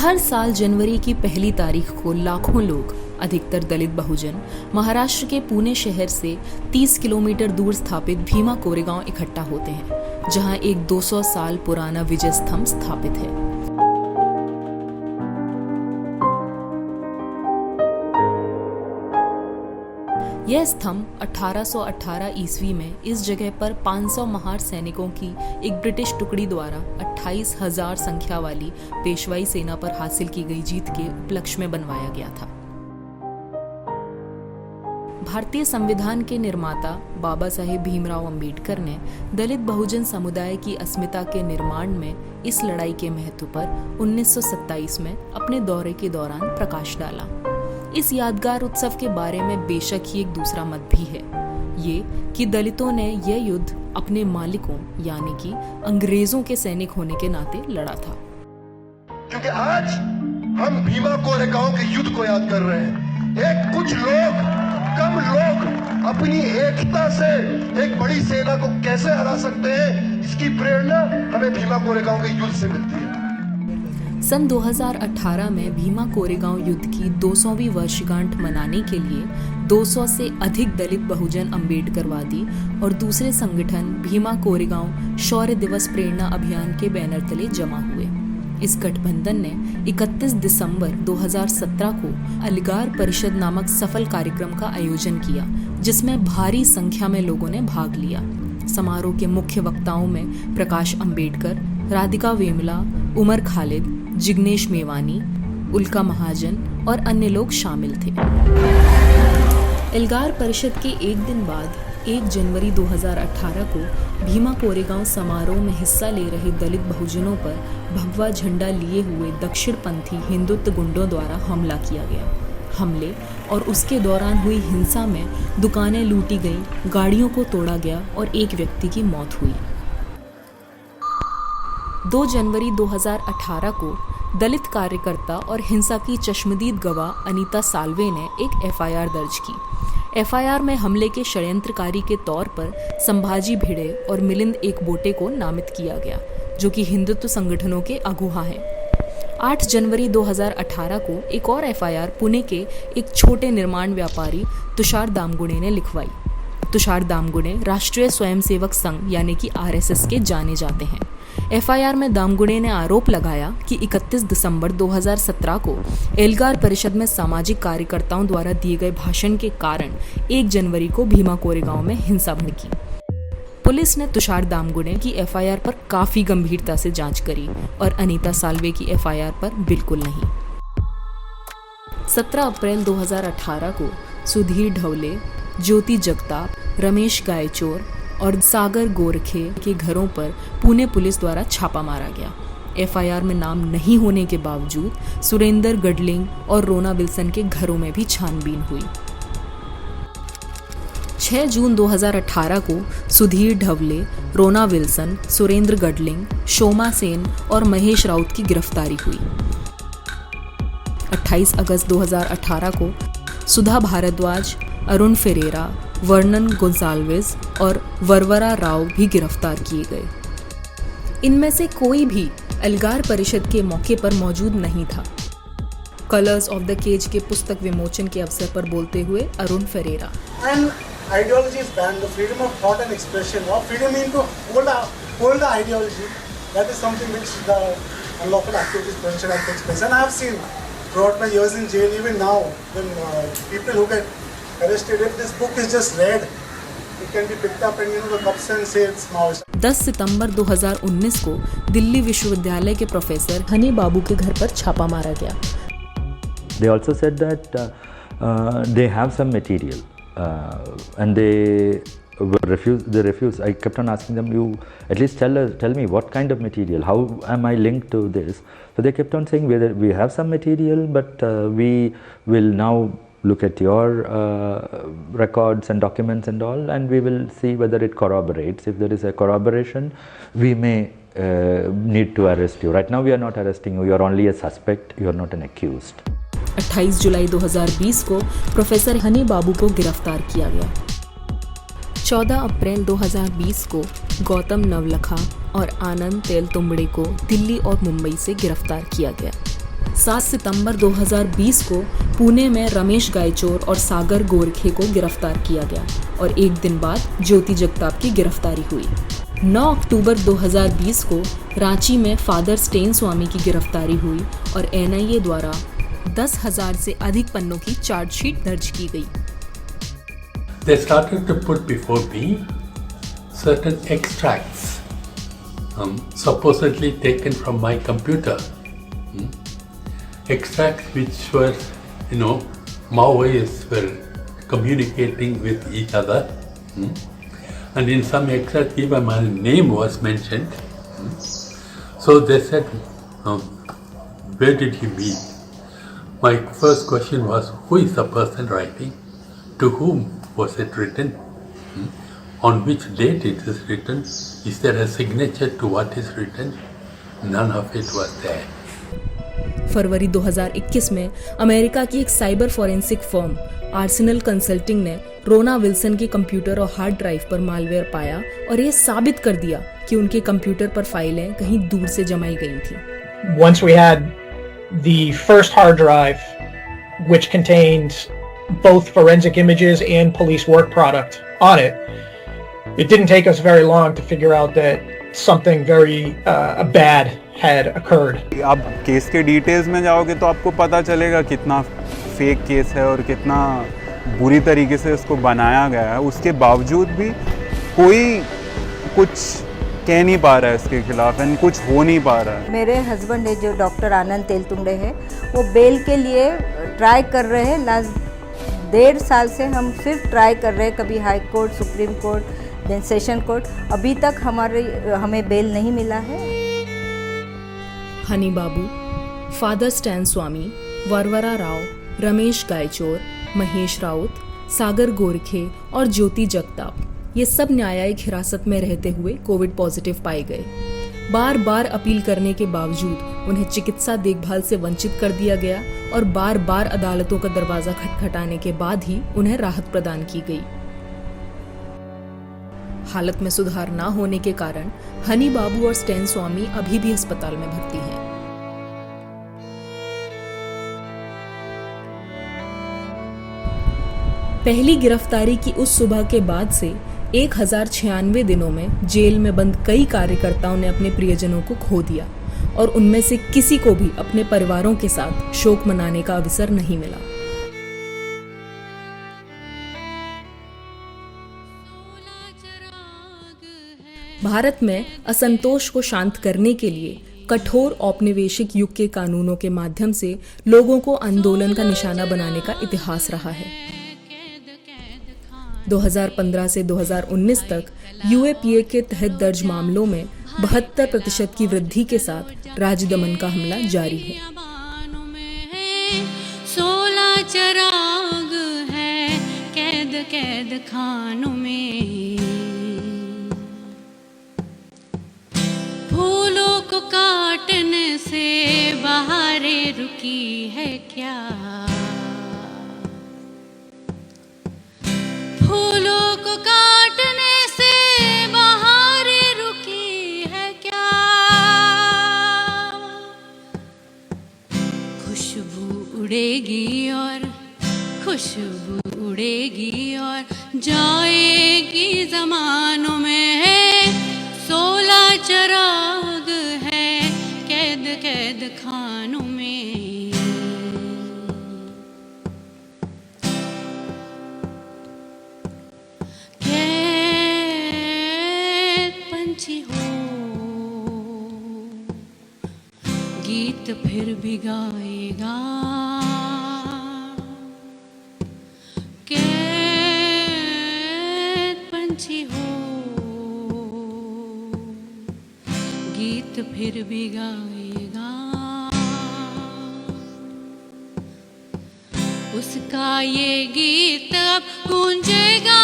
हर साल जनवरी की पहली तारीख को लाखों लोग, अधिकतर दलित बहुजन, महाराष्ट्र के पुणे शहर से 30 किलोमीटर दूर स्थापित भीमा कोरेगांव इकट्ठा होते हैं, जहां एक 200 साल पुराना विजय स्तंभ स्थापित है। यह स्तंभ 1818 ईस्वी में इस जगह पर 500 महार सैनिकों की एक ब्रिटिश टुकड़ी द्वारा 28,000 संख्या वाली पेशवाई सेना पर हासिल की गई जीत के उपलक्ष्य में बनवाया गया था। भारतीय संविधान के निर्माता बाबा साहेब भीमराव अंबेडकर ने दलित बहुजन समुदाय की अस्मिता के निर्माण में इस लड़ाई के महत्व पर 1927 में अपने दौरे के दौरान प्रकाश डाला। इस यादगार उत्सव के बारे में बेशक ही एक दूसरा मत भी है, ये कि दलितों ने यह युद्ध अपने मालिकों यानी कि अंग्रेजों के सैनिक होने के नाते लड़ा था। क्योंकि आज हम भीमा कोरेगांव के युद्ध को याद कर रहे हैं। कुछ लोग, कम लोग अपनी एकता से एक बड़ी सेना को कैसे हरा सकते हैं, इसकी प्रेरणा हमें भीमा कोरेगांव के युद्ध से मिलती है। सन 2018 में भीमा कोरेगांव युद्ध की 200वीं वर्षगांठ मनाने के लिए 200 से अधिक दलित बहुजन अम्बेडकरवादी और दूसरे संगठन भीमा कोरेगांव शौर्य दिवस प्रेरणा अभियान के बैनर तले जमा हुए। इस गठबंधन ने 31 दिसंबर 2017 को अलगार परिषद नामक सफल कार्यक्रम का आयोजन किया, जिसमें भारी संख्या में लोगों ने भाग लिया। समारोह के मुख्य वक्ताओं में प्रकाश अंबेडकर, राधिका वेमुला, उमर खालिद, जिग्नेश मेवानी, उल्का महाजन और अन्य लोग शामिल थे। एल्गार परिषद के एक दिन बाद 1 जनवरी 2018 को भीमा कोरेगांव समारोह में हिस्सा ले रहे दलित बहुजनों पर भगवा झंडा लिए हुए दक्षिणपंथी हिंदुत्व गुंडों द्वारा हमला किया गया। हमले और उसके दौरान हुई हिंसा में दुकानें लूटी गईं, गाड़ियों को तोड़ा गया और एक व्यक्ति की मौत हुई। 2 जनवरी 2018 को दलित कार्यकर्ता और हिंसा की चश्मदीद गवाह अनीता साल्वे ने एक एफआईआर दर्ज की। एफआईआर में हमले के षड्यंत्रकारी के तौर पर संभाजी भिड़े और मिलिंद एकबोटे को नामित किया गया, जो कि हिंदुत्व संगठनों के अगुवा हैं। 8 जनवरी 2018 को एक और एफआईआर पुणे के एक छोटे निर्माण व्यापारी तुषार दामगुणे ने लिखवाई। तुषार दामगुणे राष्ट्रीय स्वयंसेवक संघ यानी कि आरएसएस के जाने जाते हैं। एफआईआर में दामगुणे ने आरोप लगाया कि 31 दिसंबर 2017 को एल्गार परिषद में सामाजिक कार्यकर्ताओं द्वारा दिए गए भाषण के कारण 1 जनवरी को भीमा कोरेगांव में हिंसा भड़की। पुलिस ने तुषार दामगुणे की एफआईआर पर काफी गंभीरता से जांच करी और अनीता साल्वे की एफआईआर पर बिल्कुल नहीं। 17 अप्रैल 2018 को सुधीर ढवले, ज्योति जगताप, रमेश गायचोर और सागर गोरखे के घरों पर पुणे पुलिस द्वारा छापा मारा गया। एफआईआर में नाम नहीं होने के बावजूद सुरेंद्र गडलिंग और रोना विल्सन के घरों में भी छानबीन हुई। 6 जून 2018 को सुधीर ढवले, रोना विल्सन, सुरेंद्र गडलिंग, शोमा सेन और महेश राउत की गिरफ्तारी हुई। 28 अगस्त 2018 को सुधा भारद्वाज, अरुण फेरेरा, वर्नन गोंसाल्विस और वरवरा राव भी गिरफ्तार किए गए। इनमें से कोई भी एल्गार परिषद के मौके पर मौजूद नहीं था। कलर्स ऑफ द केज के पुस्तक विमोचन के अवसर पर बोलते हुए Arun Ferreira, ideology is banned, the freedom of thought and expression, or freedom to hold the ideology, that is something which the unlawful activities prevention act takes place. And I have seen throughout my years in jail, even now, when people who get arrested, if this book is just read, it can be picked up and the cops and say it's Maoist. 10 सितंबर 2019 को दिल्ली विश्वविद्यालय के professor Honey बाबू के घर पर छापा मारा गया। They also said that they have some material and they refused. I kept on asking them, you at least tell me what kind of material, how am I linked to this? So they kept on saying we have some material, but we will now look at your records and documents and all, and we will see whether it corroborates. If there is a corroboration, we may need to arrest you. Right now we are not arresting you, you are only a suspect, you are not an accused. 28 जुलाई 2020 को professor Honey बाबू को गिरफ्तार किया गया। 14 अप्रैल 2020 को गौतम नवलखा और आनंद तेलतुंबड़े को दिल्ली और मुंबई से गिरफ्तार किया गया। 7 सितंबर 2020 को पुणे में रमेश गायचोर और सागर गोरखे को गिरफ्तार किया गया और एक दिन बाद ज्योति जगताप की गिरफ्तारी हुई। 9 अक्टूबर 2020 को रांची में फादर स्टेन स्वामी की गिरफ्तारी हुई और एनआईए द्वारा 10,000 से अधिक पन्नों की चार्जशीट दर्ज की गई। They started to put before me certain extracts, supposedly taken from my computer. Extracts which were, Maoists were communicating with each other. And in some extracts, even my name was mentioned. So they said, where did he meet? My first question was, who is the person writing? To whom was it written? On which date it is written? Is there a signature to what is written? None of it was there. फरवरी 2021 में America की एक cyber forensic firm Arsenal consulting ने रोना Wilson के computer और hard drive पर malware पाया और ये साबित कर दिया कि उनके कंप्यूटर पर फाइलें कहीं दूर से जमाई गई थी। Once we had the first hard drive, which contained both forensic images and police work product on it, it didn't take us very long to figure out that something very bad had occurred. आप case के details में जाओगे तो आपको पता चलेगा कितना fake case है और कितना बुरी तरीके से उसको बनाया गया है। उसके बावजूद भी कोई कुछ कह नहीं पा रहा है इसके खिलाफ, एंड कुछ हो नहीं पा रहा है। मेरे हस्बैंड है जो डॉक्टर आनंद तेलतुंबड़े हैं, वो बेल के लिए ट्राई कर रहे हैं। लास्ट 1.5 साल से हम सिर्फ ट्राई कर रहे हैं, कभी high court, supreme court, then session court, अभी तक हमें बेल नहीं मिला है। हनी बाबू, फादर स्टैन स्वामी, वरवरा राव, रमेश गायचोर, महेश राउत, सागर गोरखे और ज्योति जगताप ये सब न्यायिक हिरासत में रहते हुए कोविड पॉजिटिव पाए गए। बार बार अपील करने के बावजूद उन्हें चिकित्सा देखभाल से वंचित कर दिया गया और बार बार अदालतों का दरवाजा खटखटाने के बाद ही उन्हें राहत प्रदान की गई। हालत में सुधार न होने के कारण हनी बाबू और स्टैन स्वामी अभी भी अस्पताल में भर्ती हैं। पहली गिरफ्तारी की उस सुबह के बाद से 1096 दिनों में जेल में बंद कई कार्यकर्ताओं ने अपने प्रियजनों को खो दिया और उनमें से किसी को भी अपने परिवारों के साथ शोक मनाने का अवसर नहीं मिला। भारत में असंतोष को शांत करने के लिए कठोर औपनिवेशिक युग के कानूनों के माध्यम से लोगों को आंदोलन का निशाना बनाने का इतिहास रहा है। 2015 से 2019 तक यूएपीए के तहत दर्ज मामलों में 72% की वृद्धि के साथ राज्य दमन का हमला जारी है। 16 चिराग है कैद कैद खानों में, फूलों को काटने से बहारें रुकी है क्या, फूलों को काटने से बहारें रुकी है क्या, खुशबू उड़ेगी और खुशबू उड़ेगी और जाएगी ज़मानों में, 16 चिराग है कैद कैद खानों में। गीत फिर भी गाएगा, कैद पंछी हो, गीत फिर भी गाएगा, उसका ये गीत अब गूंजेगा।